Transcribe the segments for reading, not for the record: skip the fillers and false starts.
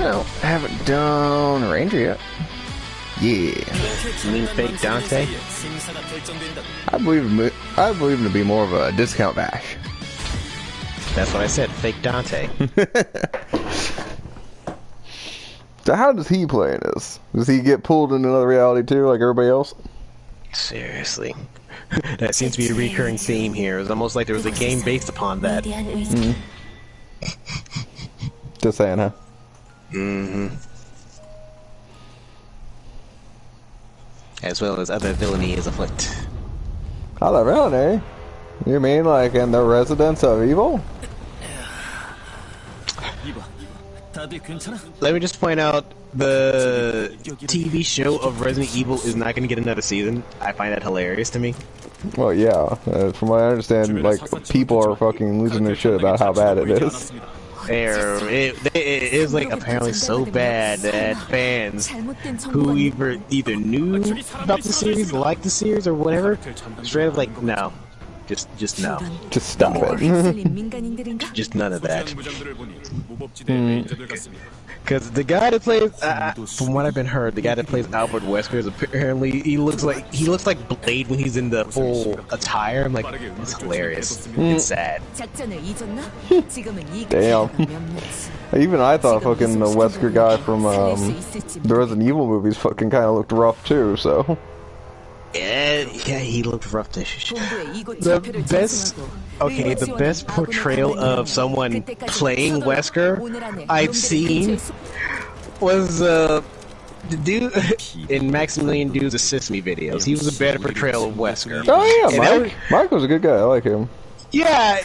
Well, haven't done Ranger yet. Yeah. You mean fake Dante? I believe him to be more of a discount bash. That's what I said, fake Dante. So how does he play in this? Does he get pulled into another reality too, like everybody else? Seriously. That seems to be a recurring theme here. It's almost like there was a game based upon that. Mm-hmm. Just saying, huh? Mm-hmm. As well as other villainy is afoot. Other villainy? You mean like in the Residence of Evil? Let me just point out, the TV show of Resident Evil is not going to get another season. I find that hilarious to me. Well, yeah. From what I understand, like, people are fucking losing their shit about how bad it is. It is like apparently so bad that fans who either knew about the series, liked the series, or whatever, straight up like, no. Just no. Just stop it. Just none of that. Because the guy that plays, from what I've been heard, the guy that plays Albert Wesker is apparently he looks like Blade when he's in the full attire. I'm like, it's hilarious. It's sad. Damn. Even I thought fucking the Wesker guy from the Resident Evil movies fucking kind of looked rough too. So. Yeah, he looked rough to shit. The best portrayal of someone playing Wesker I've seen was the dude in Maximilian Dood's Assist Me videos. He was a better portrayal of Wesker. Oh yeah, Mike was a good guy. I like him. Yeah,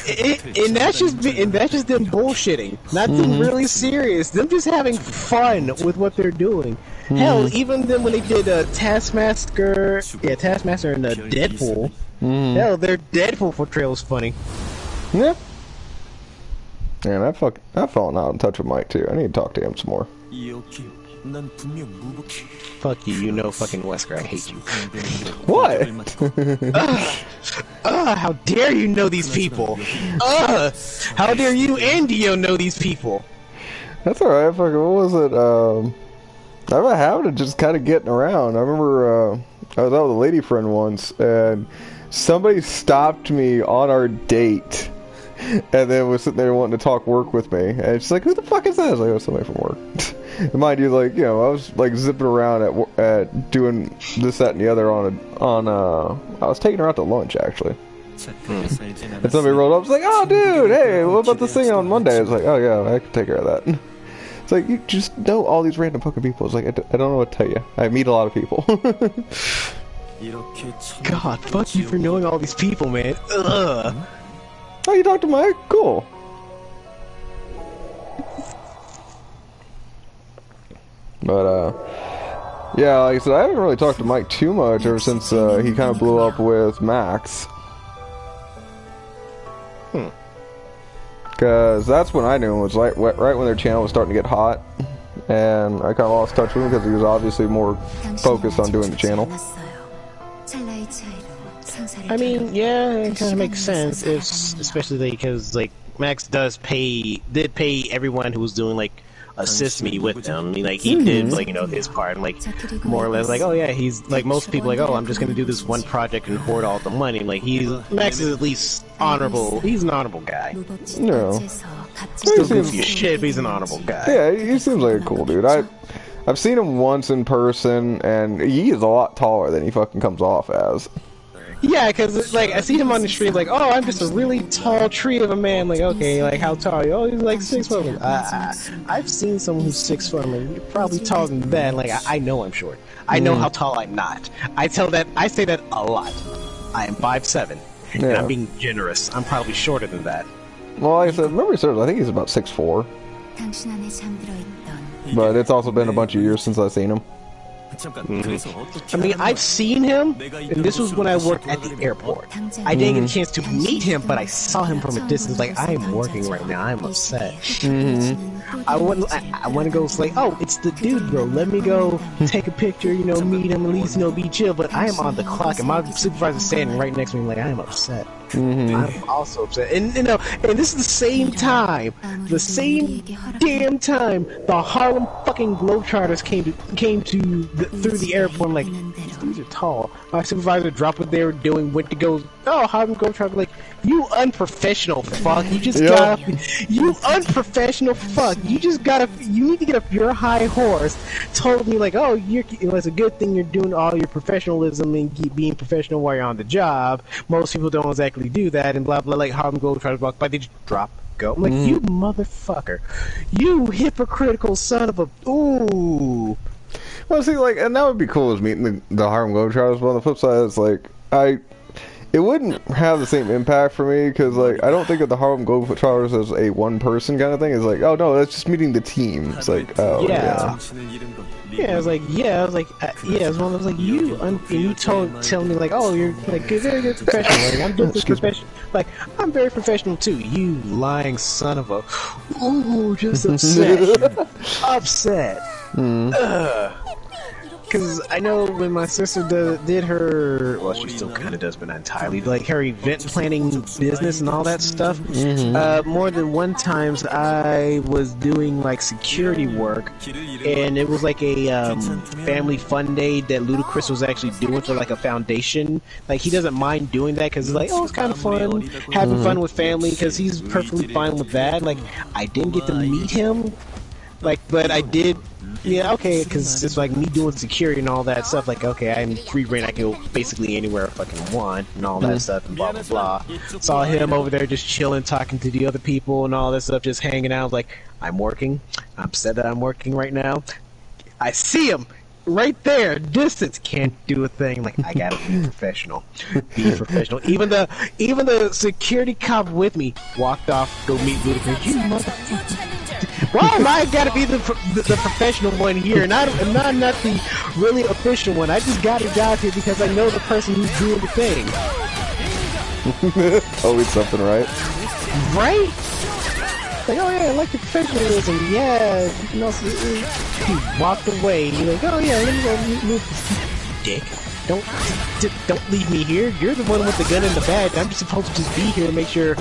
and that's just them bullshitting, not them really serious. Them just having fun with what they're doing. Hell, even then when they did Taskmaster and Deadpool. Hell, their Deadpool portrayal was funny. Yeah. Man, I've fallen out in touch with Mike too. I need to talk to him some more. Fuck you, you know fucking Wesker, I hate you. What? How dare you know these people? How dare you and Dio know these people? That's alright, fucking, what was it, I've had a habit of just kind of getting around. I remember, I was out with a lady friend once, and somebody stopped me on our date, and then was sitting there wanting to talk work with me, and she's like, who the fuck is that? I was like, oh, somebody from work. And mind you, like, you know, I was like zipping around at doing this, that, and the other I was taking her out to lunch, actually. And somebody rolled up, was like, oh dude, hey, what about this thing on Monday? I was like, oh yeah, I can take care of that. It's like, you just know all these random fucking people. It's like, I don't know what to tell you. I meet a lot of people. God, fuck you for knowing all these people, man. Ugh. Oh, you talked to Mike? Cool. But, yeah, like I said, I haven't really talked to Mike too much ever since he kind of blew up with Max. Because that's when I knew him, was right when their channel was starting to get hot. And I kind of lost touch with him because he was obviously more focused on doing the channel. I mean, yeah, it kind of makes sense, especially because, like, Max did pay everyone who was doing, like, assist me with them. I mean, like, he did, like, you know, his part, and, like, more or less, like, oh yeah, he's, like, most people, like, oh, I'm just gonna do this one project and hoard all the money. Like, Max is at least honorable. He's an honorable guy. No. Still goofy as shit, but he's an honorable guy. Yeah, he seems like a cool dude. I've seen him once in person, and he is a lot taller than he fucking comes off as. Yeah, because, like, I see him on the street, like, oh, I'm just a really tall tree of a man. Like, okay, like, how tall are you? Oh, he's like 6 foot. Like, I've seen someone who's 6 foot. I'm like, you're probably taller than that. Like, I know I'm short. I know how tall I'm not. I say that a lot. I am 5'7", and I'm being generous. I'm probably shorter than that. Well, like I said, memory serves, I think he's about 6'4". But it's also been a bunch of years since I've seen him. I mean, I've seen him, and this was when I worked at the airport. I didn't get a chance to meet him, but I saw him from a distance. Like, I am working right now. I'm upset. I want to go, like, oh, it's the dude, bro. Let me go take a picture, you know, meet him, at least, you know, be chill. But I am on the clock, and my supervisor's standing right next to me. Like, I am upset. I'm also upset. And you know, and this is the same time, the same damn time, the Harlem fucking Globetrotters came through the airport. I'm like, these dudes are tall. My supervisor dropped what they were doing, went to go. Oh, Harlem Globetrotters, like, you unprofessional fuck. You just you unprofessional fuck. You need to get up your high horse. Told me like, oh, it's a good thing you're doing all your professionalism and keep being professional while you're on the job. Most people don't exactly do that, and blah blah. Like Harlem Globetrotters walk by, they just drop, go. I'm like, you motherfucker, you hypocritical son of a. Ooh. Well, see, like, and that would be cool as meeting the Harlem Globetrotters. But on the flip side, it's like it wouldn't have the same impact for me because, like, I don't think of the Harlem Globetrotters as a one-person kind of thing. It's like, oh no, that's just meeting the team. It's like, oh yeah. Yeah, I was like, yeah, as one was like, you tell me like, oh, you're like a very good professional. Like, I'm doing this professional. Like, I'm very professional too. You lying son of a. Ooh, just upset, upset. Because I know when my sister did her, well, she still kind of does, but not entirely, like her event planning business and all that stuff. More than one times I was doing like security work, and it was like a family fun day that Ludacris was actually doing for like a foundation. Like, he doesn't mind doing that because he's like, oh, it's kind of fun, having fun with family, because he's perfectly fine with that. Like, I didn't get to meet him, like, but I did. Yeah, okay, because it's like me doing security and all that stuff. Like, okay, I'm free reign. I can go basically anywhere I fucking want and all that stuff and blah blah blah. Saw him over there just chilling, talking to the other people and all that stuff, just hanging out. Like, I'm working. I'm upset that I'm working right now. I see him right there, distance. Can't do a thing. Like, I gotta be professional. Be professional. Even the security cop with me walked off. Go meet Ludacris. You motherfucker. Why am I gotta be the professional one here, not the really official one? I just got a job here because I know the person who's doing the thing. Always something, right? Right? Like, oh yeah, I like the professionalism. Yeah, you know, he walked away. He's like, oh yeah, let me go move this dick. Don't leave me here. You're the one with the gun and the badge. I'm just supposed to just be here to make sure.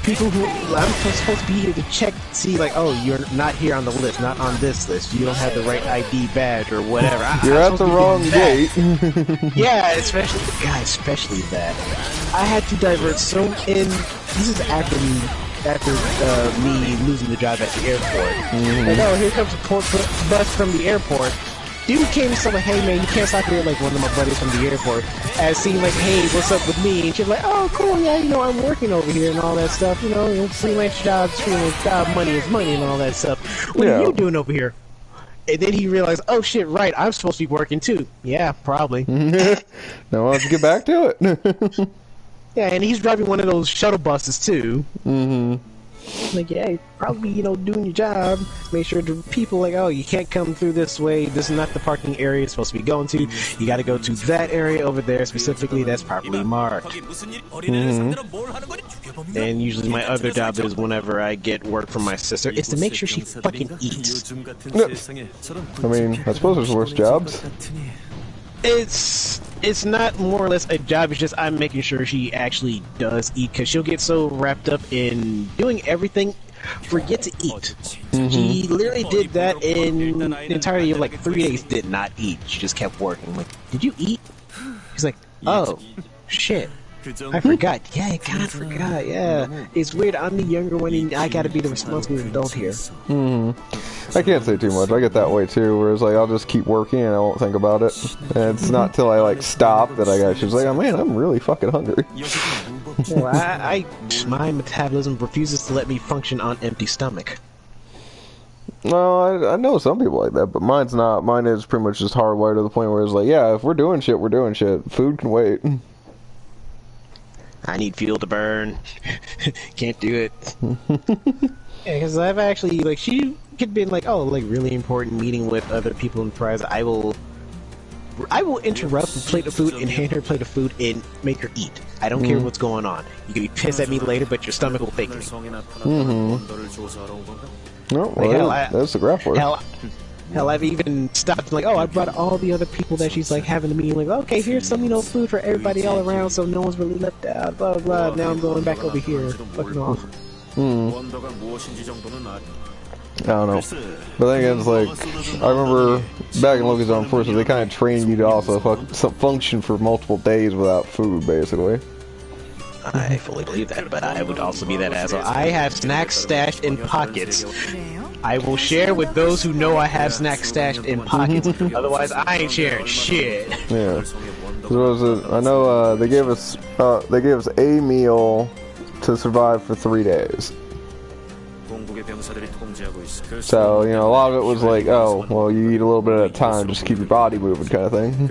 People who I'm supposed to be here to check, see, like, oh, you're not here on the list, not on this list. You don't have the right ID badge or whatever. You're at the wrong gate. Yeah, especially that. I had to divert so in. This is after me losing the job at the airport. Like, oh, here comes a bus from the airport. Dude came and said like, hey man, you can't stop here, like one of my buddies from the airport. As seemed like, hey, what's up with me? And she's like, oh cool, yeah, you know, I'm working over here and all that stuff, you know, freelance jobs, freelance job, money is money and all that stuff. What are you doing over here? And then he realized, oh shit, right, I'm supposed to be working too. Yeah, probably. Now why don't you get back to it? Yeah, and he's driving one of those shuttle buses too. Like, yeah, you're probably, you know, doing your job. Make sure the people like, oh, you can't come through this way. This is not the parking area you're supposed to be going to. You got to go to that area over there specifically. That's properly marked. And usually my other job is whenever I get work from my sister, is to make sure she fucking eats. I mean, I suppose there's worse jobs. It's not more or less a job, it's just I'm making sure she actually does eat, because she'll get so wrapped up in doing everything, forget to eat. She literally did that in the entirety of like 3 days, did not eat. She just kept working. I'm like, did you eat? She's like, oh, shit. I forgot. Yeah, I kind of forgot. Yeah, it's weird. I'm the younger one, and I gotta be the responsible adult here. I can't say too much. I get that way too. Whereas like I'll just keep working and I won't think about it. And it's not till I like stop that I got. She's like, oh man, I'm really fucking hungry. Well, my metabolism refuses to let me function on empty stomach. No, I know some people like that, but mine's not. Mine is pretty much just hardwired to the point where it's like, yeah, if we're doing shit, we're doing shit. Food can wait. I need fuel to burn. Can't do it. Yeah, because I've actually, like, she could be like, oh, like, really important meeting with other people in prize. I will interrupt a plate of food and hand her a plate of food and make her eat. I don't care what's going on. You can be pissed at me later, but your stomach will thank me. No, well, like, that's the graph word. Hell, I've even stopped like, oh, I brought all the other people that she's like having a meeting. Like, okay, here's some food for everybody all around, so no one's really left out. Blah blah. Now I'm going back over here, fucking off. I don't know. But then again, it's like, I remember back in Loki's Armed Forces, they kind of trained you to also function for multiple days without food, basically. I fully believe that, but I would also be that asshole. I have snacks stashed in pockets. I will share with those who know I have snacks stashed in pockets. Otherwise, I ain't sharing shit. Yeah. I know they gave us a meal to survive for 3 days. So, you know, a lot of it was like, oh, well, you eat a little bit at a time just to keep your body moving kind of thing.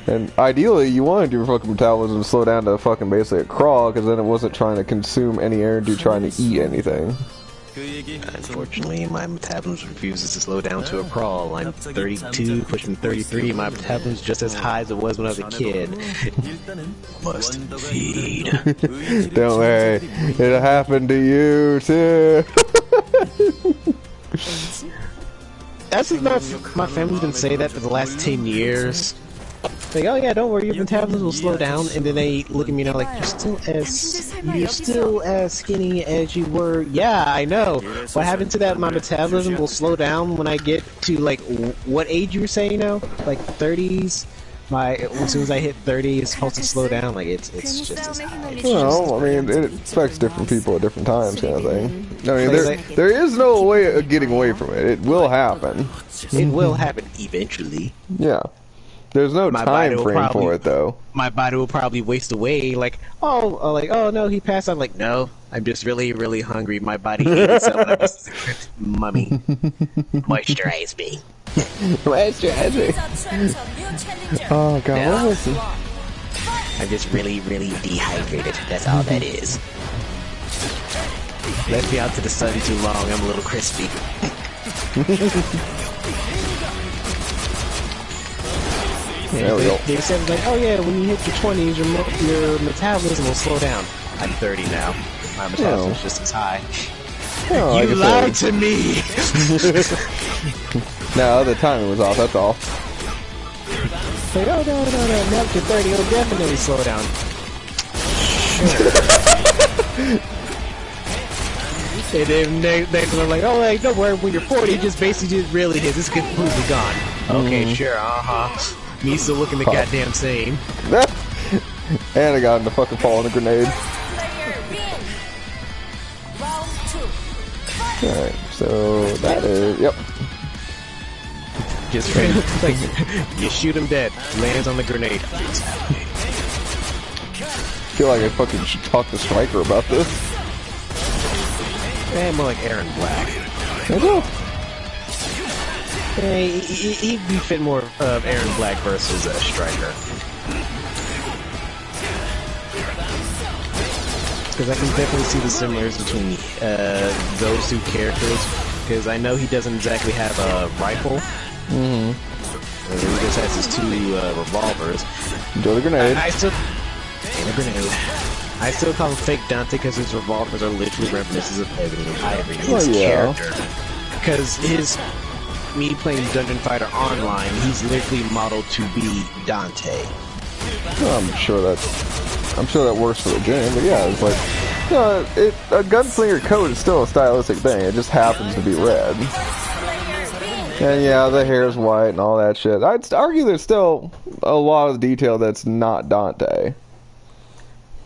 And ideally, you wanted your fucking metabolism to slow down to fucking basically a crawl, because then it wasn't trying to consume any energy trying to eat anything. Unfortunately, my metabolism refuses to slow down to a crawl. I'm 32, pushing 33. My metabolism's just as high as it was when I was a kid. Must feed. Don't worry, it'll happen to you too. That's enough. My family's been saying that for the last 10 years. Like, oh yeah, don't worry, your metabolism will slow down, and then they look at me and they're like, you're still as skinny as you were. Yeah, I know. What happened to that? My metabolism will slow down when I get to like what age you were saying now? Like 30s. As soon as I hit 30, it's supposed to slow down. Like it's just as high. Well, I mean, it affects different people at different times, kind of thing. I mean, there is no way of getting away from it. It will happen. It will happen eventually. Yeah. There's no time frame for it, though. My body will probably waste away. Like, oh no, he passed. I'm like, no, I'm just really, really hungry. My body hates itself. I'm just mummy. Moisturize me. Moisturize me. Oh god, no. what was it? I'm just really, really dehydrated. That's all that is. Left me out to the sun too long. I'm a little crispy. There we go. They said like, oh yeah, when you hit your 20s, your metabolism will slow down. I'm 30 now. My metabolism's just as high. Oh, you lied to me. No, the timing was off. That's all. Like, oh no, now to 30, it'll definitely slow down. And then they're like, oh, like, don't worry, when you're 40, it just basically just really is. It's completely gone. Okay, sure, Me still looking the goddamn same. And I got him to fucking fall on a grenade. Alright, so that is, yep. Just like, you shoot him dead, lands on the grenade. I feel like I fucking should talk to Stryker about this. More like Aaron Black. He'd be fit more of Aaron Black versus Stryker. Because I can definitely see the similarities between those two characters. Because I know he doesn't exactly have a rifle. He just has his two revolvers. Enjoy the grenade. And a grenade. I still call him Fake Dante because his revolvers are literally reminiscences of Ivory. His character. Because me playing Dungeon Fighter Online, he's literally modeled to be Dante. Well, I'm sure that works for the game, but yeah, it's like, a gunslinger coat is still a stylistic thing. It just happens to be red. And yeah, the hair is white and all that shit. I'd argue there's still a lot of detail that's not Dante.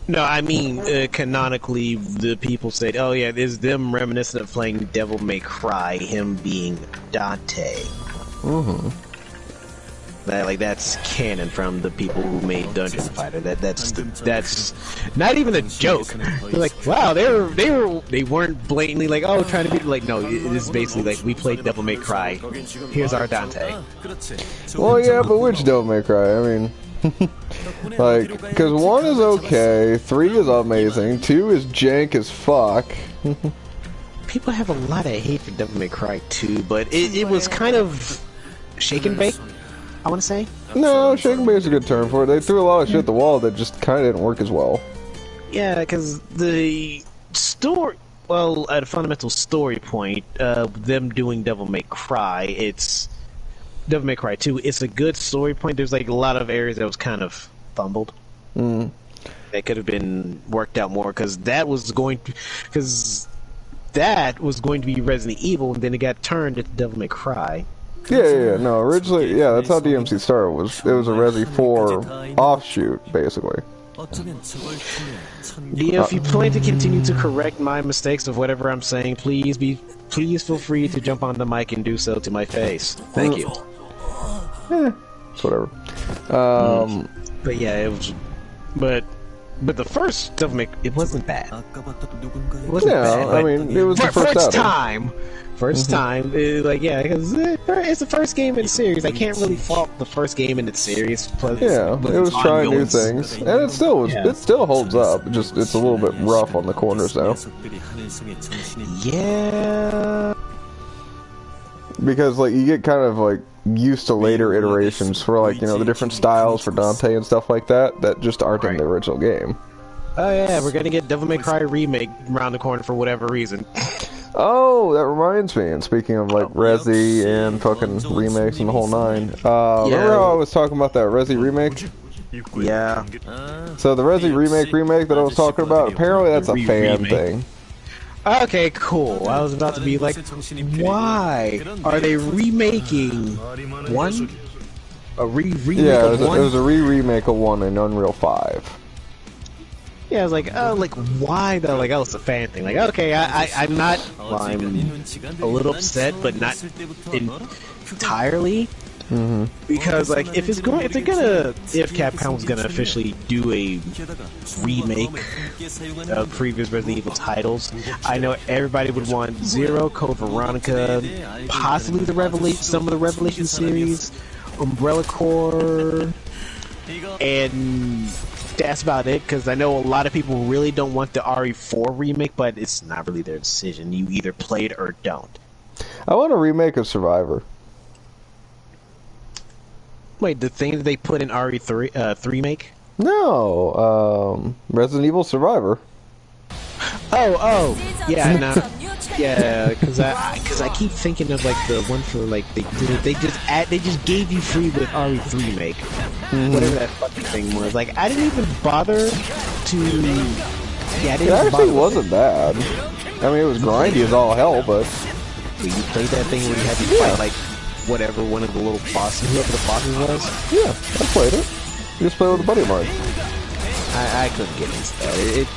No, I mean, canonically, the people say, oh yeah, there's them reminiscent of playing Devil May Cry, him being Dante. That's canon from the people who made Dungeon Fighter. That's not even a joke. They're like, wow, they weren't blatantly like, oh, trying to be like, no, it is basically like, we played Devil May Cry. Here's our Dante. Well, yeah, but which Devil May Cry? I mean, like, because 1 is okay, 3 is amazing, 2 is jank as fuck. People have a lot of hate for Devil May Cry 2, but it was kind of shake and bake, I want to say. No, shake and bake is a good term for it. They threw a lot of shit at the wall that just kind of didn't work as well. Yeah, because the story... Well, at a fundamental story point, them doing Devil May Cry, it's Devil May Cry 2. It's a good story point. There's like a lot of areas that was kind of fumbled. That could have been worked out more because that was going to be Resident Evil, and then it got turned into Devil May Cry. Yeah. No, originally, yeah, that's how DMC started. It was a Resi 4 offshoot, basically. If you plan to continue to correct my mistakes of whatever I'm saying, please feel free to jump on the mic and do so to my face. Thank you. It's whatever. But yeah, it was. But the first Devil May, it wasn't bad. It wasn't bad. I mean, it was the first time. First time, like, yeah, because it's the first game in the series. I can't really fault the first game in the series. Yeah, it was trying new things, and it still holds up. Just it's a little bit rough on the corners now. Yeah, because like you get kind of like used to later iterations for like the different styles for Dante and stuff like that just aren't in the original game. Oh yeah, we're gonna get Devil May Cry remake around the corner for whatever reason. Oh, that reminds me, and speaking of like Resi and fucking remakes and the whole nine, remember how I was talking about that Resi remake? Yeah. So the Resi remake that I was talking about, apparently that's a fan thing. Okay, cool. I was about to be like, why are they remaking one? A remake of one? It was a remake of one in Unreal 5. Yeah, I was like, oh, like, why though? Like, oh, it's a fan thing. Like, okay, I'm not, well, I'm a little upset, but not entirely. Because, like, if Capcom's gonna officially do a remake of previous Resident Evil titles, I know everybody would want Zero, Code Veronica, possibly some of the Revelation series, Umbrella Corps, and that's about it, because I know a lot of people really don't want the RE4 remake, but it's not really their decision. You either play it or don't. I want a remake of Survivor. Wait, the thing that they put in RE3 remake? No, Resident Evil Survivor. Oh, yeah, no. Yeah, because I keep thinking of like the one for like they just gave you free with RE3 remake, whatever that fucking thing was. Like I didn't even bother to. Yeah, it actually wasn't bad. I mean, it was grindy as all hell, but you played that thing where you had to fight like whatever one of the little bosses, whoever the bosses was. Yeah, I played it. You just played with a buddy of mine. I couldn't get into that.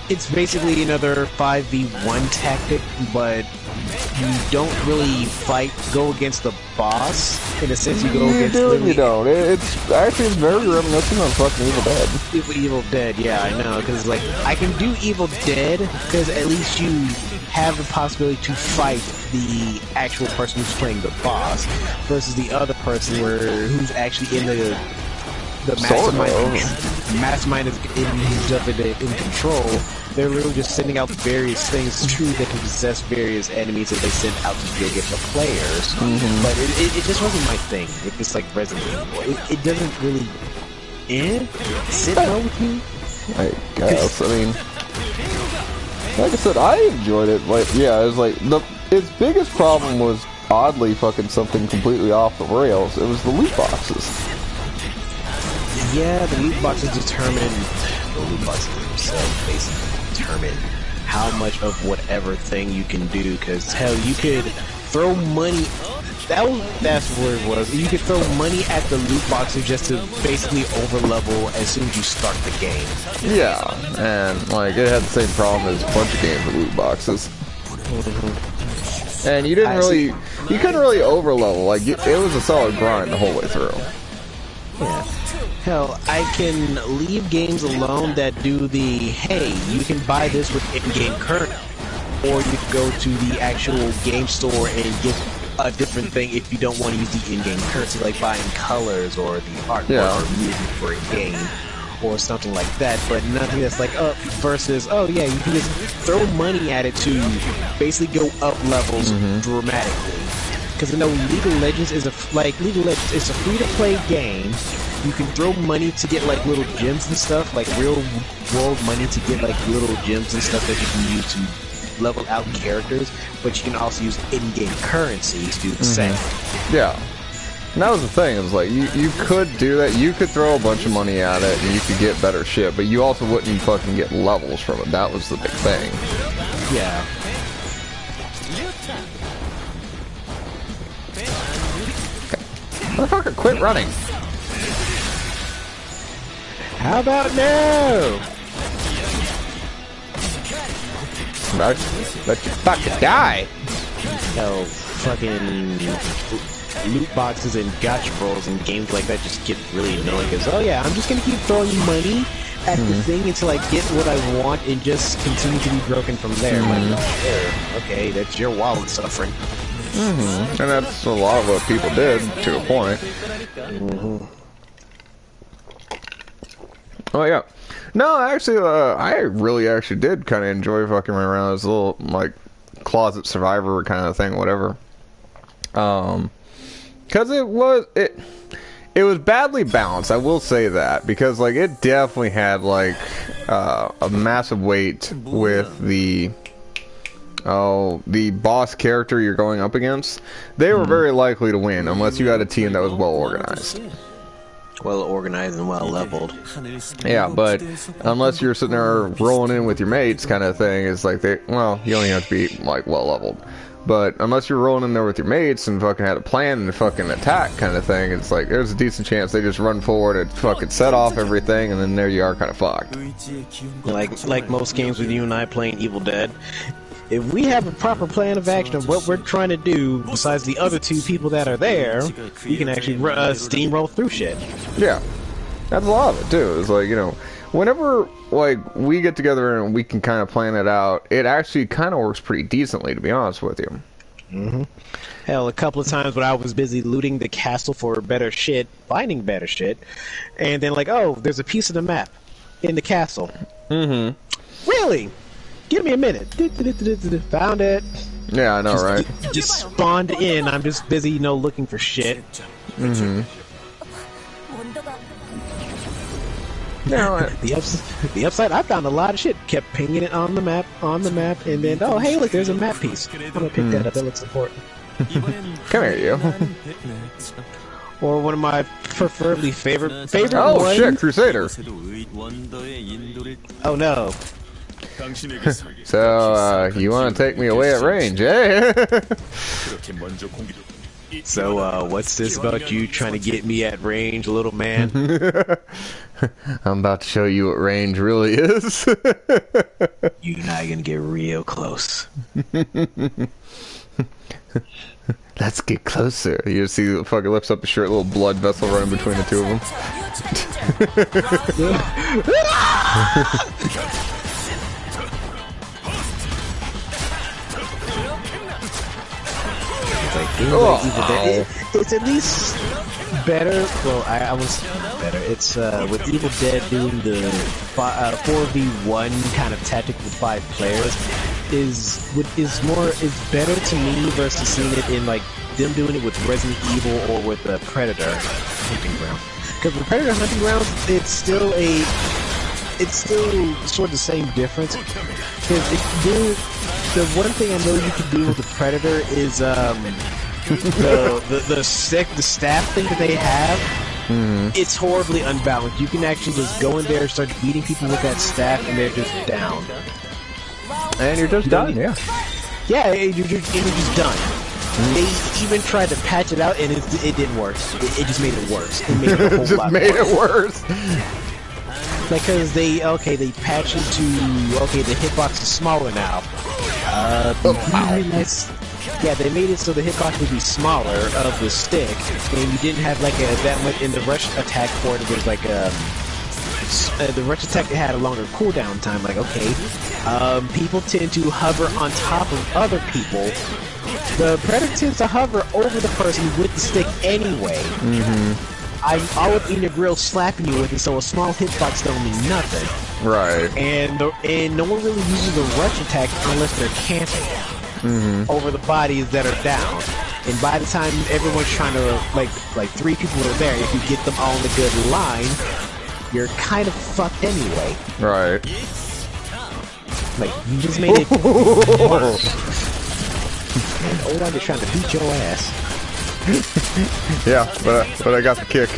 It's basically another 5v1 tactic, but you don't really go against the boss. In a sense, you go against... You don't. It's very reminiscent on fucking Evil Dead. Evil Dead, yeah, I know. Because, like, I can do Evil Dead, because at least you have the possibility to fight the actual person who's playing the boss, versus the other person who's actually in the mastermind is in control. They're literally just sending out various things. It's true they can possess various enemies that they send out to go get the players, but it just wasn't my thing. It's like Resident Evil. It doesn't really sit well with me. I guess. I mean, like I said, I enjoyed it. Like, yeah, it was like its biggest problem was oddly fucking something completely off the rails. It was the loot boxes. Yeah, the loot boxes themselves basically determine how much of whatever thing you can do, because hell, you could throw money. That's what it was. You could throw money at the loot boxes just to basically overlevel as soon as you start the game. Yeah, and like it had the same problem as a bunch of games with loot boxes. And you couldn't really overlevel. Like it was a solid grind the whole way through. Yeah. Hell, I can leave games alone that do the, hey, you can buy this with in-game currency, or you can go to the actual game store and get a different thing if you don't want to use the in-game currency, like buying colors or the artwork or music for a game, or something like that, but nothing that's like, versus, oh yeah, you can just throw money at it to basically go up levels dramatically. Because I know League of Legends is a free-to-play game. You can throw money to get like little gems and stuff, like real world money to get like little gems and stuff that you can use to leveled out characters, but you can also use in-game currency to do the same. Yeah. And that was the thing, it was like, you could do that, you could throw a bunch of money at it, and you could get better shit, but you also wouldn't fucking get levels from it. That was the big thing. Yeah. Motherfucker, quit running. How about no? Let you fucking die. No, fucking loot boxes and gotcha rolls and games like that just get really annoying. Because, oh yeah, I'm just gonna keep throwing money at the thing until I get what I want and just continue to be broken from there. Like, okay, that's your wallet suffering. And that's a lot of what people did, to a point. Oh yeah. No, actually, I really actually did kind of enjoy fucking around as a little, like, closet survivor kind of thing, whatever. Because it was badly balanced, I will say that, because, like, it definitely had, like, a massive weight with the boss character you're going up against. They were very likely to win, unless you had a team that was well organized. Well organized and well leveled. Yeah, but unless you're sitting there rolling in with your mates kind of thing, it's like you only have to be, like, well leveled. But unless you're rolling in there with your mates and fucking had a plan and fucking attack kind of thing, it's like there's a decent chance they just run forward and fucking set off everything, and then there you are kind of fucked. Like most games with you and I playing Evil Dead, if we have a proper plan of action of what we're trying to do, besides the other two people that are there, we can actually steamroll through shit. Yeah, that's a lot of it too. It's like, you know, whenever, like, we get together and we can kind of plan it out, it actually kind of works pretty decently, to be honest with you. Hell, a couple of times when I was busy looting the castle for better shit, finding better shit, and then like, oh, there's a piece of the map in the castle. Really? Give me a minute. Found it. Yeah, I know, right? Just spawned in. I'm just busy, you know, looking for shit. Yeah, The upside, I found a lot of shit. Kept pinging it on the map, and then, oh, hey, look, there's a map piece. I'm gonna pick that up. That looks important. come here, you. Or one of my preferably favorite Oh ones. shit, Crusader. Oh no. So, you want to take me away at range, eh? So, what's this about you trying to get me at range, little man? I'm about to show you what range really is. You and I gonna get real close. Let's get closer. You see the fucking lifts up the shirt, little blood vessel running between the two of them. It's at least better. Well, I was better. It's with Evil Dead doing the 4v1 kind of tactic with 5 players is better to me versus seeing it in like them doing it with Resident Evil or with the Predator Hunting Ground. Because with Predator Hunting Grounds, it's still sort of the same difference. Because the one thing I know you can do with the Predator is the staff thing that they have. It's horribly unbalanced. You can actually just go in there and start beating people with that staff, and they're just down. And you're just done, yeah. Yeah, you're just done. They even tried to patch it out, and it didn't work. It just made it worse. It made it a whole lot made it worse. Because they patched it to, the hitbox is smaller now. Yeah, they made it so the hitbox would be smaller of the stick, and you didn't have like that much in the rush attack for it. It was like the rush attack had a longer cooldown time. Like, people tend to hover on top of other people. The Predator tends to hover over the person with the stick anyway. I'm all up in your grill slapping you with it, so a small hitbox don't mean nothing. Right. And no one really uses the rush attack unless they're camping over the bodies that are down. And by the time everyone's trying to, like 3 people are there, if you get them all in a good line, you're kind of fucked anyway. Right. Like, you just made it worse. And Oleg is trying to beat your ass. Yeah, but I got the kick.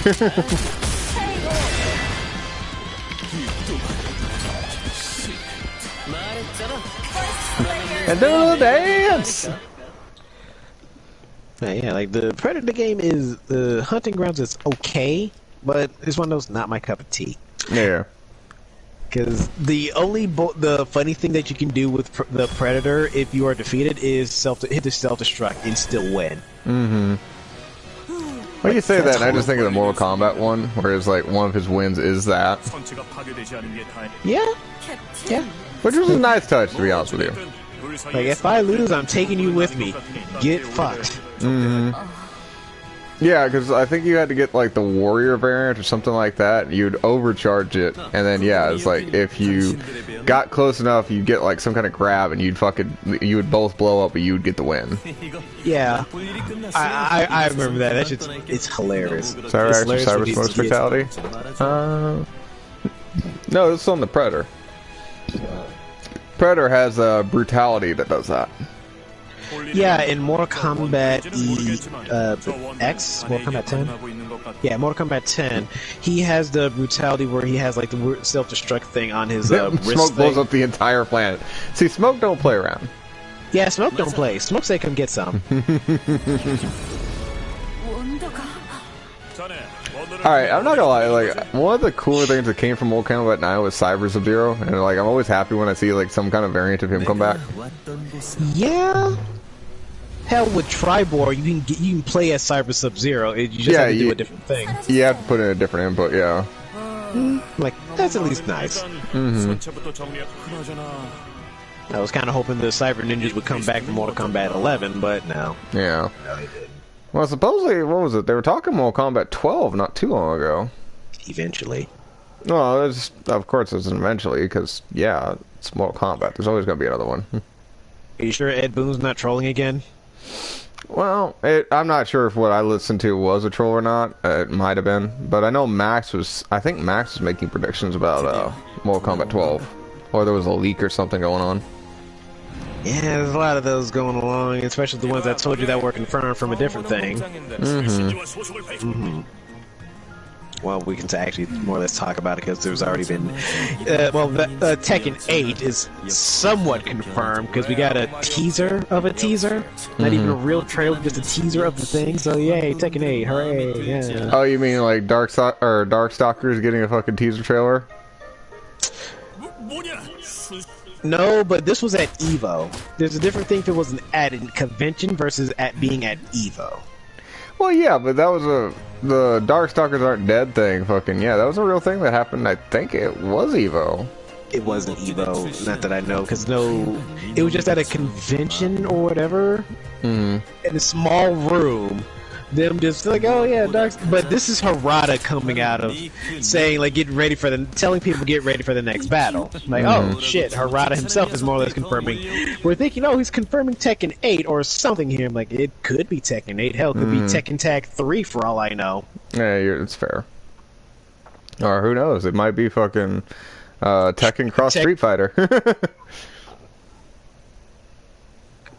And do the dance! Yeah, like the Predator game is, the Hunting Grounds is okay, but it's one of those not my cup of tea. Yeah. Because the only the funny thing that you can do with the Predator if you are defeated is hit the self-destruct and still win. Mm-hmm. When you say that, I just think of the Mortal Kombat one, where it's like one of his wins is that. Yeah. Yeah. Which was a nice touch, to be honest with you. Like, if I lose, I'm taking you with me. Get fucked. Mm-hmm. Yeah, because I think you had to get like the warrior variant or something like that. You'd overcharge it, and then yeah, it's like if you got close enough, you'd get like some kind of grab, and you would both blow up, but you'd get the win. Yeah, I remember that. That shit's it's hilarious. Is that right? Cyber Smoke's fatality? No, it's on the Predator. Predator has a brutality that does that. Yeah, in Mortal Kombat X, Mortal Kombat 10? Yeah, Mortal Kombat 10, he has the brutality where he has like the self-destruct thing on his wrist. Smoke blows up the entire planet. See, Smoke don't play around. Yeah, Smoke don't play. Smoke say come get some. Alright, I'm not gonna lie, like, one of the cooler things that came from Mortal Kombat 9 was Cyber Sub-Zero, and like, I'm always happy when I see like some kind of variant of him come back. Yeah. Hell, with Tribor, you can play as Cyber Sub-Zero. You just have to do a different thing. You have to put in a different input, yeah. Like, that's at least nice. Mm-hmm. I was kind of hoping the Cyber Ninjas would come back from Mortal Kombat 11, but no. Yeah. No, they didn't. Well, supposedly, what was it? They were talking Mortal Kombat 12 not too long ago. Eventually. Well, of course it's an eventually, because, yeah, it's Mortal Kombat. There's always going to be another one. Are you sure Ed Boon's not trolling again? Well, I'm not sure if what I listened to was a troll or not. It might have been. But I know I think Max was making predictions about Mortal Kombat 12. Or there was a leak or something going on. Yeah, there's a lot of those going along, especially the ones I told you that were confirmed from a different thing. Well, we can actually more or less talk about it because there's already been... Tekken 8 is somewhat confirmed because we got a teaser of a teaser. Not even a real trailer, just a teaser of the thing. So yay, Tekken 8, hooray, yeah. Oh, you mean like Darkstalkers getting a fucking teaser trailer? No, but this was at EVO. There's a different thing if it was at a convention versus at being at EVO. Well, yeah, but that was the Darkstalkers aren't dead thing. Fucking yeah, that was a real thing that happened. I think it was EVO. It wasn't EVO, not that I know, because it was just at a convention or whatever, in a small room. Them just like, oh yeah, but this is Harada coming out of saying like telling people to get ready for the next battle. Like, oh shit, Harada himself is more or less confirming. We're thinking, oh, he's confirming Tekken 8 or something here. I'm like, it could be Tekken 8. Hell, it could be Tekken Tag 3 for all I know. Yeah, it's fair. Or who knows? It might be fucking Tekken Cross Street Fighter.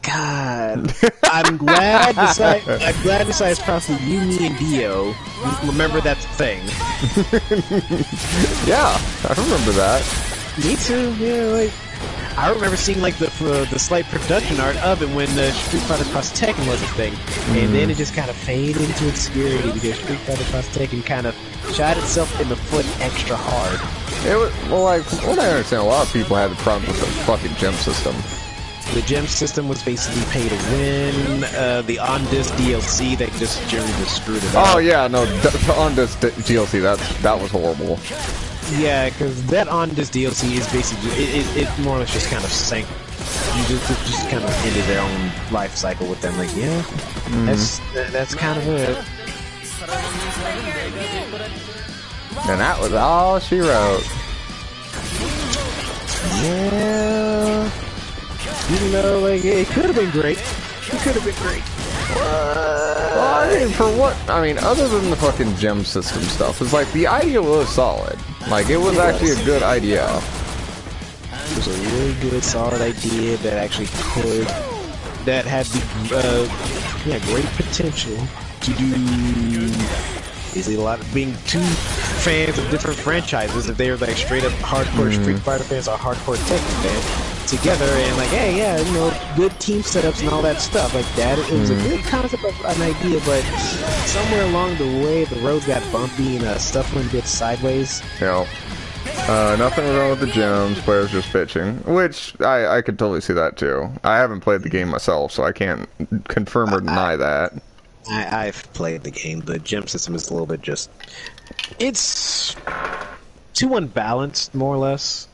God, I'm glad besides probably you, me, and Dio remember that thing. Yeah, I remember that. Me too. Yeah, like I remember seeing like the slight production art of it when the Street Fighter Cross Tekken was a thing, and then it just kind of faded into obscurity because Street Fighter Cross Tekken kind of shot itself in the foot extra hard. It was well, like from what I understand, a lot of people had the problem with the fucking gem system. The gem system was basically pay to win. The on-disc DLC that just generally just screwed it up. Oh yeah, no, the on-disc DLC that was horrible. Yeah, because that on-disc DLC is basically it more or less just kind of sank. You just kind of ended their own life cycle with them. Like, yeah, that's kind of it. And that was all she wrote. Yeah. Even though, like, it could have been great. It could have been great. Well, I mean, for what? I mean, other than the fucking gem system stuff, it's like the idea was solid. Like, it was actually a good idea. It was a really good, solid idea that actually that had the great potential to do easily a lot of being two fans of different franchises. If they were like straight up hardcore Street Fighter fans or hardcore Tekken fans together, and like, hey, yeah, you know, good team setups and all that stuff like that. It was a good concept of an idea, but somewhere along the way, the road got bumpy and stuff went a bit sideways. Yeah. Nothing wrong with the gems, players just bitching, which I could totally see that too. I haven't played the game myself, so I can't confirm or deny that. I've played the game. The gem system is a little bit just... It's too unbalanced, more or less.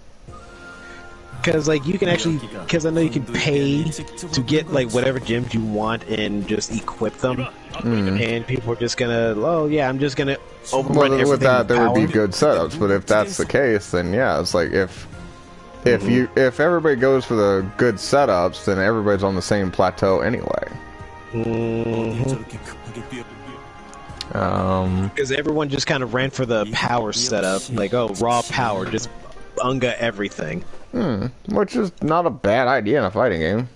Because, like, you can actually... Because I know you can pay to get, like, whatever gems you want and just equip them. And people are just gonna... Oh, yeah, I'm just gonna overrun everything with that, there would be power. good setups, but if that's the case, then yeah, it's like if everybody goes for the good setups, then everybody's on the same plateau anyway. Because everyone just kind of ran for the power setup, like, oh, raw power, just unga everything. Which is not a bad idea in a fighting game.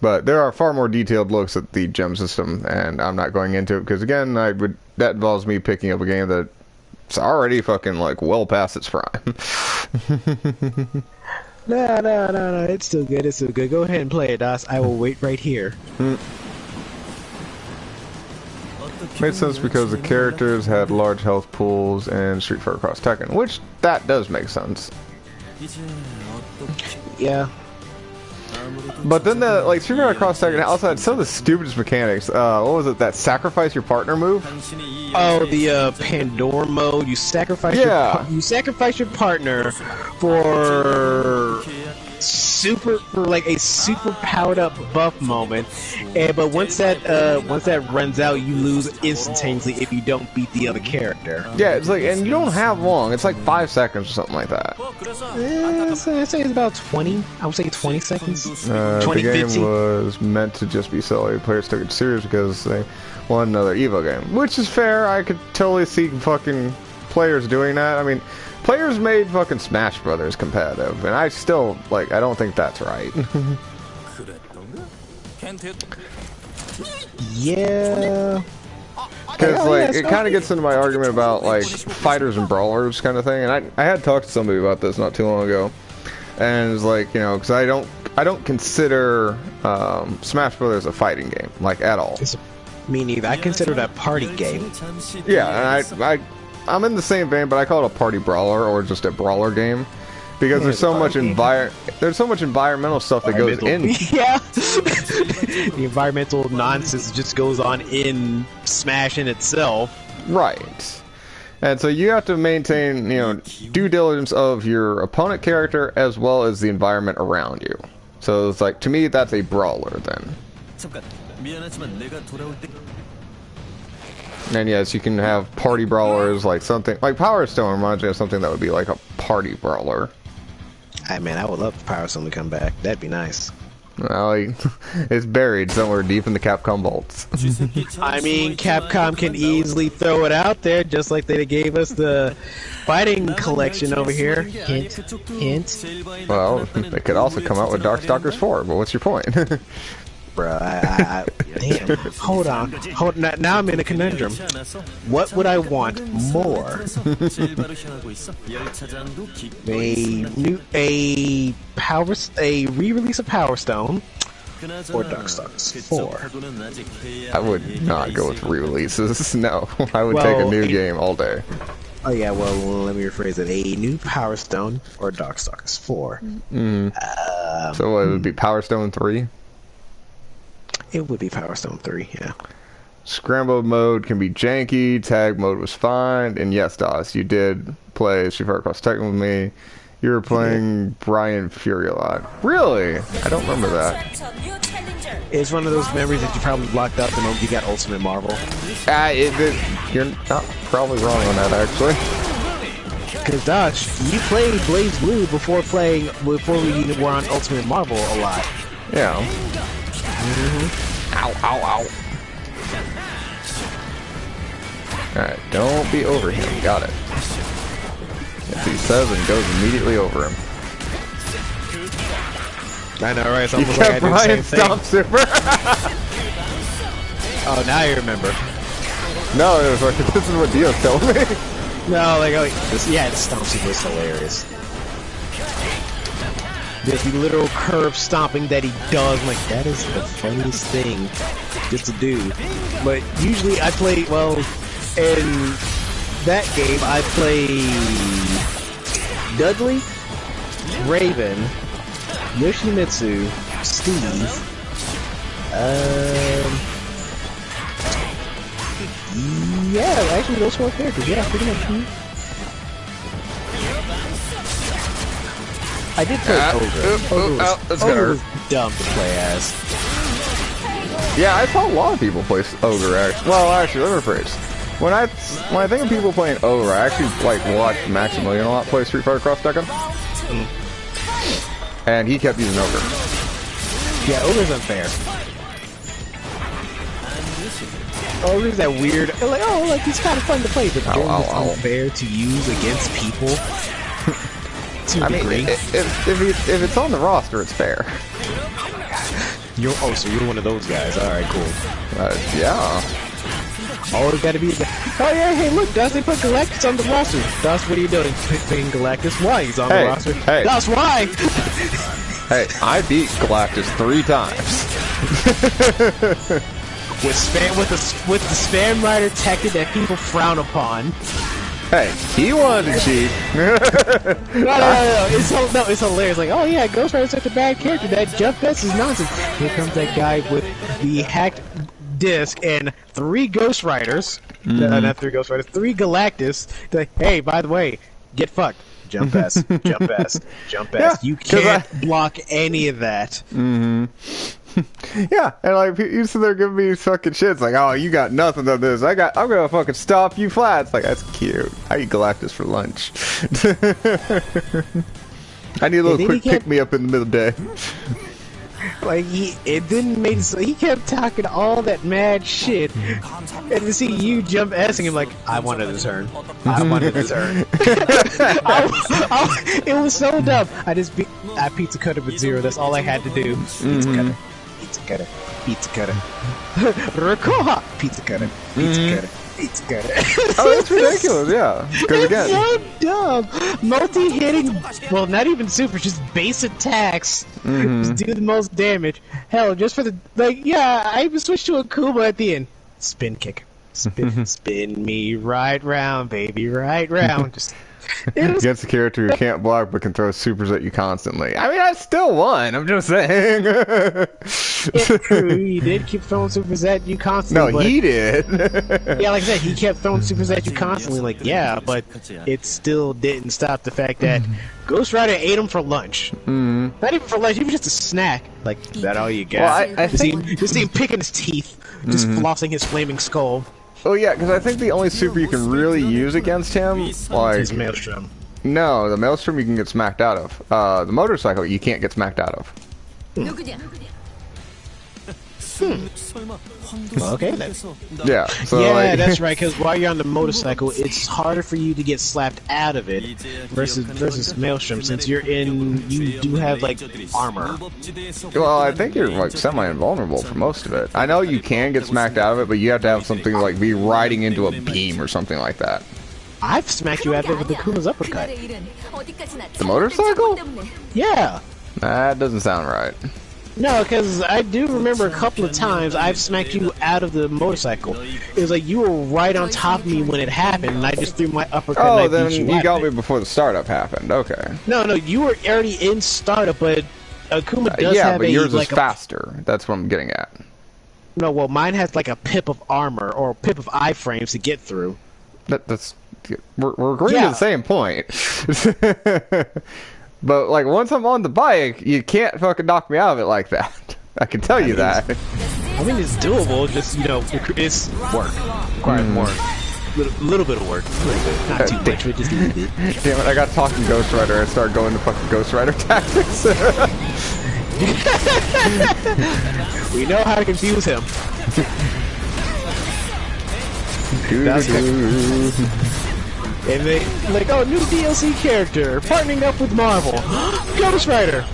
But there are far more detailed looks at the gem system, and I'm not going into it because, again, that involves me picking up a game that's already fucking like well past its prime. No, it's still good, it's still good. Go ahead and play it, Das. I will wait right here. Made sense because the characters had large health pools in Street Fighter Cross Tekken, which that does make sense. Yeah. But then the Street Fighter Cross Tekken also had some of the stupidest mechanics. What was it? That sacrifice your partner move? Oh, the Pandora mode. You sacrifice your partner for a super powered up buff moment, but once that runs out, you lose instantaneously if you don't beat the other character. Yeah, it's like, and you don't have long. It's like 5 seconds or something like that. I'd say it's about 20. I would say 20 seconds. 20, the game 15. Was meant to just be silly. Players took it serious because they wanted another Evo game, which is fair. I could totally see fucking players doing that. I mean, players made fucking Smash Brothers competitive, and I still, I don't think that's right. Yeah. Because, it kind of gets into my argument about, fighters and brawlers kind of thing, and I had talked to somebody about this not too long ago, and it's like, you know, because I don't consider Smash Brothers a fighting game, at all. Me neither. I consider that a party game. Yeah, and I'm in the same vein, but I call it a party brawler or just a brawler game because there's so much environmental stuff that goes in. Yeah, the environmental nonsense just goes on in Smash in itself. Right, and so you have to maintain, due diligence of your opponent character as well as the environment around you. So it's like, to me, that's a brawler then. And yes, you can have party brawlers, something like Power Stone reminds me of something that would be like a party brawler. I would love for Power Stone to come back. That'd be nice. Well, it's buried somewhere deep in the Capcom vaults. I mean, Capcom can easily throw it out there, just like they gave us the fighting collection over here. Hint, hint. Well, they could also come out with Darkstalkers 4, but what's your point? Bruh, damn. Hold on. Now I'm in a conundrum. What would I want more? a re-release of Power Stone or Darkstalkers 4? I would not go with re-releases. No, I would take a new game all day. Oh yeah, well, let me rephrase it. A new Power Stone or Darkstalkers 4. So what, it would be Power Stone 3? It would be Power Stone 3, yeah. Scramble mode can be janky, tag mode was fine, and yes, DOS, you did play Street Fighter Cross Tekken with me. You were playing Brian Fury a lot. Really? I don't remember that. It's one of those memories that you probably blocked out the moment you got Ultimate Marvel. You're not probably wrong on that, actually. Because, Dosh, you played Blaze Blue before we were on Ultimate Marvel a lot. Yeah. Ow, ow, ow. Alright, don't be over him. Got it. he says and goes immediately over him. I know, right? It's You almost like I kept do the Ryan same stomp thing. super. Oh, now you remember. No, it was like, this is what Dio's telling me. No, like, oh, yeah, the stomp super is hilarious. The literal curve stomping that he does, I'm like, that is the funniest thing just to do. But usually I play, well, in that game, I play Dudley, Raven, Yoshimitsu, Steve, yeah, actually those 4 characters, yeah, pretty much. I did play Ogre. Ogre was dumb to play as. Yeah, I saw a lot of people play Ogre, actually. Well, actually, let me rephrase. When I think of people playing Ogre, I actually, like, watched Maximilian a lot play Street Fighter Cross Tekken. And he kept using Ogre. Yeah, Ogre's unfair. Ogre's that weird, like, oh, like, he's kind of fun to play, but it's unfair to use against people. I mean, if it's on the roster, it's fair. So you're one of those guys. Alright, cool. Yeah. Always gotta be. Oh yeah, hey look, Dust, they put Galactus on the roster. Dust, what are you doing? Picking Galactus? Why? He's on the roster. Hey. Dust, why? Hey, I beat Galactus 3 times. with the spam rider tactic that people frown upon. Hey, he wanted to cheat. No. It's hilarious. Like, oh yeah, Ghost Rider's such a bad character. That Jump Best is nonsense. Here comes that guy with the hacked disc and 3 Ghost Riders. Not 3 Ghost Riders, 3 Galactus. They're like, hey, by the way, get fucked. Jump Best, Jump Best, Jump Best. Yeah, you can't block any of that. Yeah, and like you sit there giving me fucking shit. It's like, oh, you got nothing of this. I'm gonna fucking stop you flat. It's like, that's cute. I eat Galactus for lunch. I need a little quick pick me up in the middle of the day. Like it didn't make sense. He kept talking all that mad shit, and to see you jump asking him like, I wanted a turn. I wanted a turn. It was so dumb. I pizza cutter with 0. That's all I had to do. Pizza cutter. Pizza cutter. Pizza cutter. Rakoha. Pizza cutter. Pizza cutter. Pizza cutter. Oh, that's ridiculous, yeah. Because again, so dumb. Multi-hitting, well, not even super, just base attacks. Just do the most damage. Hell, just for the, like, yeah, I even switched to a Kuma at the end. Spin kick. Spin me right round, baby, right round. Just against a character who can't block but can throw supers at you constantly. I mean, I still won. I'm just saying. It's true. He did keep throwing supers at you constantly. No, he did. Yeah, like I said, he kept throwing supers at you constantly. Like, yeah, but it still didn't stop the fact that Ghost Rider ate him for lunch. Not even for lunch, even just a snack. Like, is that all you got? Well, I think... Just see him picking his teeth, just flossing his flaming skull. Oh yeah, because I think the only super you can really use against him, like... His Maelstrom. No, the Maelstrom you can get smacked out of. The motorcycle you can't get smacked out of. Okay, then. Yeah, so yeah, like... that's right, because while you're on the motorcycle, it's harder for you to get slapped out of it versus Maelstrom, since you do have, like, armor. Well, I think you're, like, semi-invulnerable for most of it. I know you can get smacked out of it, but you have to have something like be riding into a beam or something like that. I've smacked you out of it with the Kuma's uppercut. The motorcycle? Yeah. That doesn't sound right. No, because I do remember a couple of times I've smacked you out of the motorcycle. It was like you were right on top of me when it happened, and I just threw my uppercut and I beat you. Oh, then you got me before the startup happened. Okay. No, you were already in startup, but Akuma does yeah, have but yours like is faster. That's what I'm getting at. No, well, mine has like a pip of armor or a pip of iframes to get through. That's we're agreeing to the same point. But, like, once I'm on the bike, you can't fucking knock me out of it like that. I can tell you that. I mean, it's doable, just, you know, it's work. Requires more. Little bit of work. A little bit. Not too much, but just a little bit. Damn it, I got talking Ghost Rider and started going to fucking Ghost Rider tactics. We know how to confuse him. And they like, oh, new DLC character partnering up with Marvel. Ghost Rider.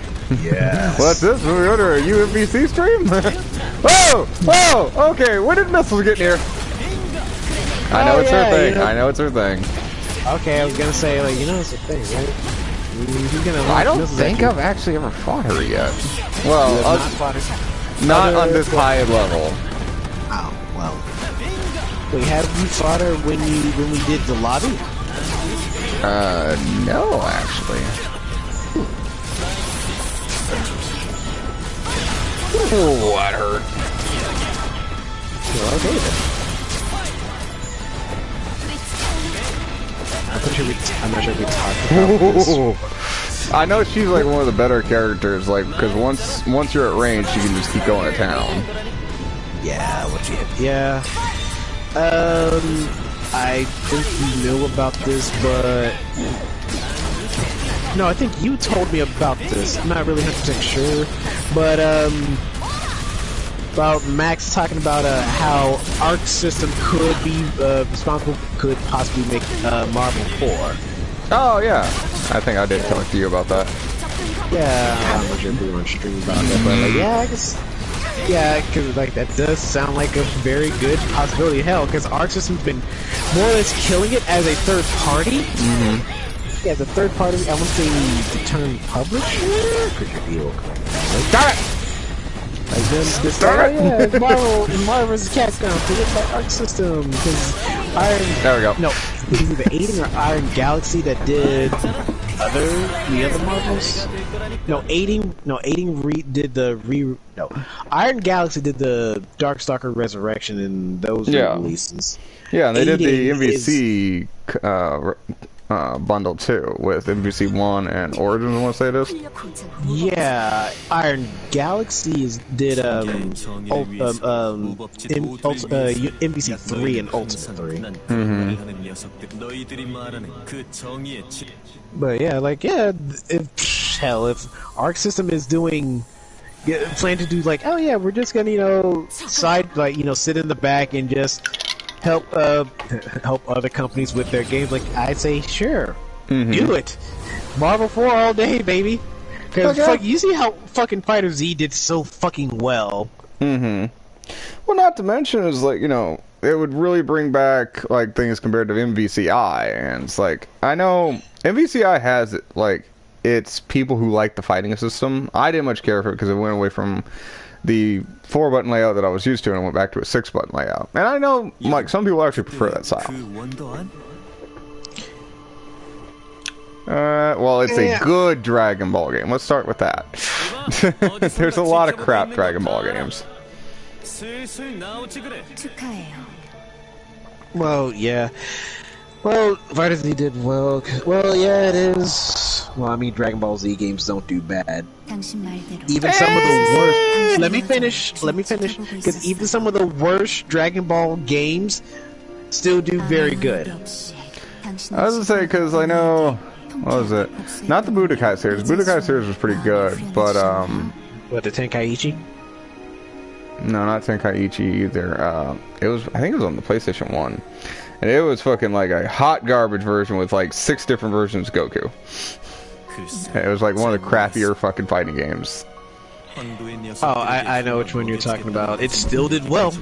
Yes. What's this? We go to a UMBC stream? Whoa! Whoa! Okay, when did missiles get here? I know it's her thing. I know it's her thing. Okay, I was gonna say, like, you know it's a thing, right? I don't think I've actually ever fought her yet. Well, not on this high level. Oh, well. Wait, have you fought her when we did the lobby? No, actually. Oh, that hurt. Well, okay then. I'm not sure we talked about this. I know she's like one of the better characters, like, because once you're at range, you can just keep going to town. Yeah, what you have? Yeah. I think you knew about this, but no, I think you told me about this. I'm not really 100% sure, but about Max talking about how Arc System could be responsible, could possibly make Marvel 4. Oh yeah, I think I did talk to you about that. Yeah, I'm not sure if we were on stream about that, but like, yeah, I guess. Yeah, because like that does sound like a very good possibility. Hell, because Arc System's been more or less killing it as a third party. Yeah, as a third party. I want to say the term publisher. Got it. Like this yeah, Marvel vs. Capcom, created by Arc System. Because there we go. No, it was either Aiding or Iron Galaxy that did the other Marvels. Iron Galaxy did the Darkstalker Resurrection and those releases. Yeah, and they did the MVC bundle too, with MVC 1 and Origins, I want to say it is. Yeah, Iron Galaxy did MVC 3 and Ultimate 3. But yeah, like, yeah, if Arc System is plan to do like, oh yeah, we're just gonna, sit in the back and just help other companies with their games, like, I'd say sure, do it. Marvel 4 all day, baby. Because you see how fucking Fighter Z did so fucking well. Well, not to mention is like, it would really bring back like things compared to MVCI, and it's like, I know MVCI has like its people who like the fighting system. I didn't much care for it because it went away from the 4-button layout that I was used to and went back to a 6-button layout. And I know like some people actually prefer that style. Well, it's a good Dragon Ball game. Let's start with that. There's a lot of crap Dragon Ball games. Well, yeah. Well, Fighter Z did well. Well, yeah, it is. Well, I mean, Dragon Ball Z games don't do bad. Even some of the worst. Let me finish. Because even some of the worst Dragon Ball games still do very good. I was gonna say, because I know, what was it? Not the Budokai series. Budokai series was pretty good, but What, the Tenkaichi? No, not Tenkaichi either. I think it was on the PlayStation 1. And it was fucking like a hot garbage version with like 6 different versions of Goku. It was like one of the crappier fucking fighting games. Oh, I know which one you're talking about. It still did well.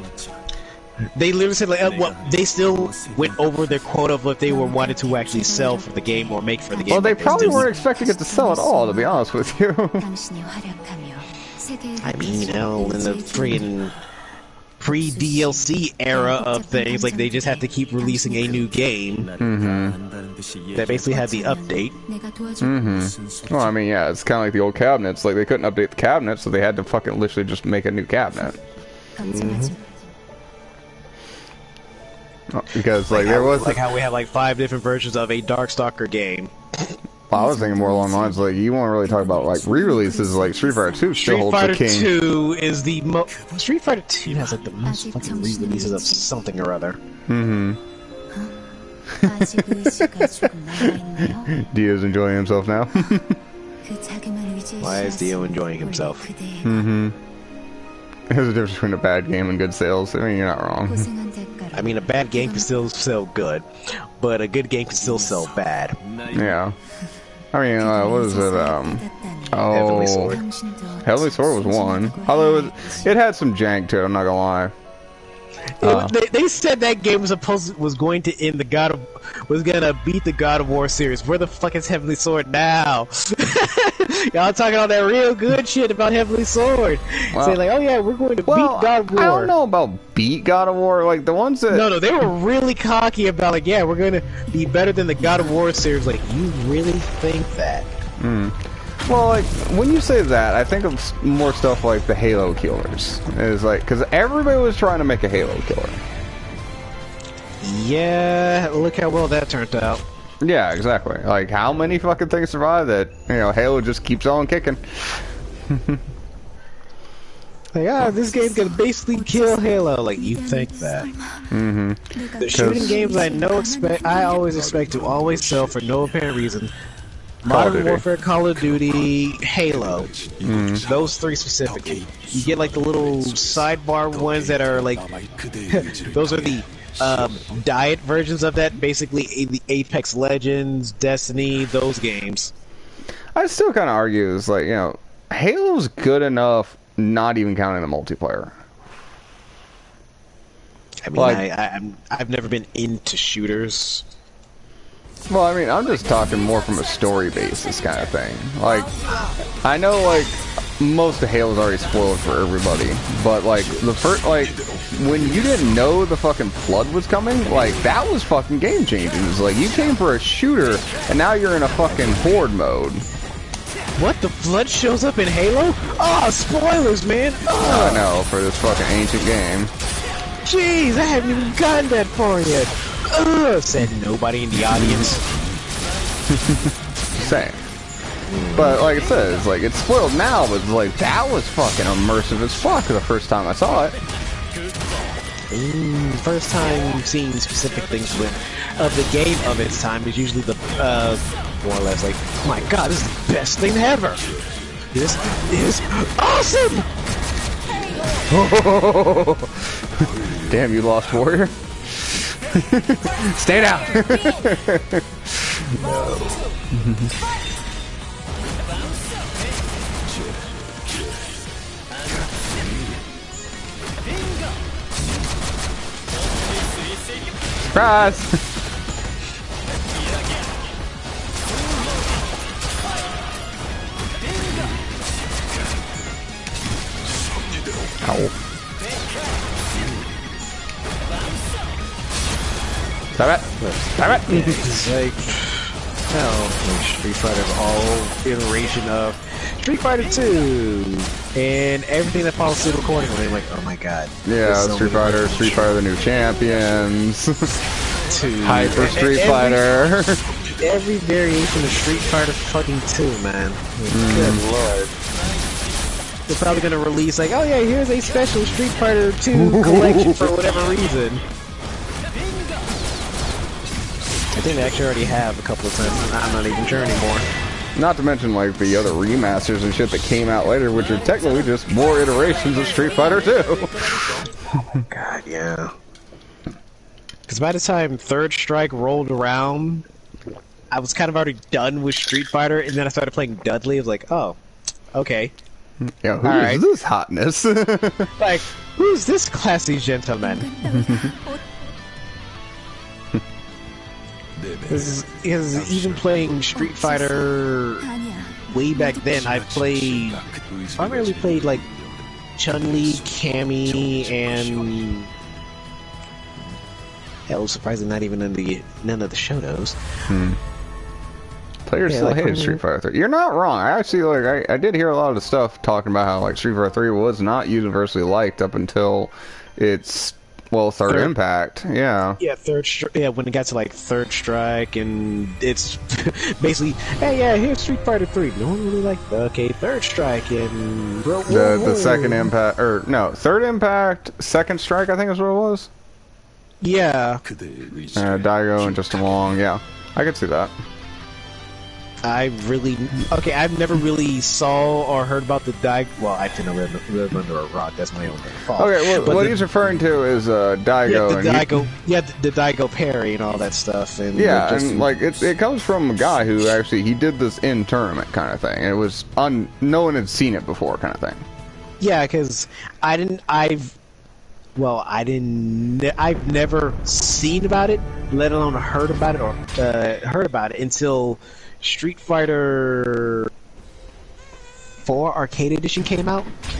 They literally said, like, they still went over their quota of what they wanted to actually sell for the game or make for the game. Well, they probably weren't expecting it to sell at all, to be honest with you. I mean, in the freaking pre-DLC era of things, like, they just have to keep releasing a new game. That basically had the update. Well, I mean, yeah, it's kind of like the old cabinets. Like, they couldn't update the cabinet, so they had to fucking literally just make a new cabinet. Because, like, there was... Like how we have, like, 5 different versions of a Darkstalker game. Well, I was thinking more along the lines, like, you want to really talk about, like, re-releases, like, Street Fighter 2 still holds the king. Street Fighter 2 is the most... Street Fighter 2 has, like, the most fucking re-releases of something or other. Dio's enjoying himself now. Why is Dio enjoying himself? There's a difference between a bad game and good sales. I mean, you're not wrong. I mean, a bad game can still sell good, but a good game can still sell bad. Yeah. I mean, what is it? Heavenly Sword. Heavenly Sword was one. Although it had some jank to it, I'm not gonna lie. They said that game was going to end was gonna beat the God of War series. Where the fuck is Heavenly Sword now? Y'all talking all that real good shit about Heavenly Sword. Well, Saying like, oh yeah, we're going to beat God of War. I don't know about beat God of War. Like the ones that No, they were really cocky about like, yeah, we're gonna be better than the God of War series. Like, you really think that? Well, like, when you say that, I think of more stuff like the Halo killers. It's like, because everybody was trying to make a Halo killer. Yeah, look how well that turned out. Yeah, exactly. Like, how many fucking things survive that, you know, Halo just keeps on kicking? Like, this game's gonna basically kill Halo. Like, you think that? The shooting games I always expect to always sell for no apparent reason. Modern Warfare, Call of Duty, Halo. Those three specifically. You get like the little sidebar ones that are like those are the diet versions of that. Basically, the Apex Legends, Destiny, those games. I still kind of argue it's like, you know, Halo's good enough, not even counting the multiplayer. I mean, like, I've never been into shooters. Well, I mean, I'm just talking more from a story basis kind of thing. Like, I know, like, most of Halo's already spoiled for everybody, but, like, the first, like, when you didn't know the fucking flood was coming, like, that was fucking game-changing. It was like, you came for a shooter, and now you're in a fucking horde mode. What? The flood shows up in Halo? Oh, spoilers, man! Oh. I know, for this fucking ancient game. Jeez, I haven't even gotten that far yet. Said nobody in the audience. Same. But like it says, like it's spoiled now, but like that was fucking immersive as fuck the first time I saw it. First time seeing specific things of the game of its time is usually the more or less like, oh my god, this is the best thing ever. This is awesome. Damn, you lost Warrior. Stay down. No. Surprise! Ow. Stop it! Stop it! It's like, like Street Fighter's all iteration of Street Fighter 2 and everything that follows suit accordingly. Like, oh my god. Yeah, so Street Fighter the New Champions, Hyper Street Fighter. Every variation of Street Fighter fucking 2, man. Good lord. They're probably gonna release like, oh yeah, here's a special Street Fighter 2 collection for whatever reason. I think they actually already have a couple of times. I'm not even sure anymore. Not to mention like the other remasters and shit that came out later, which are technically just more iterations of Street Fighter 2. Oh my god, yeah. Because by the time Third Strike rolled around, I was kind of already done with Street Fighter, and then I started playing Dudley. I was like, oh, okay. Yeah, who is this hotness? Like, who's this classy gentleman? Because even playing Street Fighter way back then, I primarily played like Chun-Li, Cammy, and hell, surprisingly, not even in none of the Shotos. Players still hated Street Fighter 3. You're not wrong. I actually like. I did hear a lot of the stuff talking about how like Street Fighter 3 was not universally liked up until its third impact. Yeah. Yeah, when it got to like Third Strike, and it's basically, hey, yeah, here's Street Fighter 3. No one really liked Third Strike and the second impact, or no, Third Impact, Second Strike, I think is what it was. Yeah. Daigo and Justin Long. Yeah, I could see that. I've never really saw or heard about the Daigo. Well, I tend to live under a rock. That's my own fault. Okay, well, but what he's referring to is Daigo. The Daigo parry and all that stuff. And yeah, and like it comes from a guy who actually he did this in tournament kind of thing. It was no one had seen it before kind of thing. Yeah, because I've never seen about it, let alone heard about it until Street Fighter 4 Arcade Edition came out.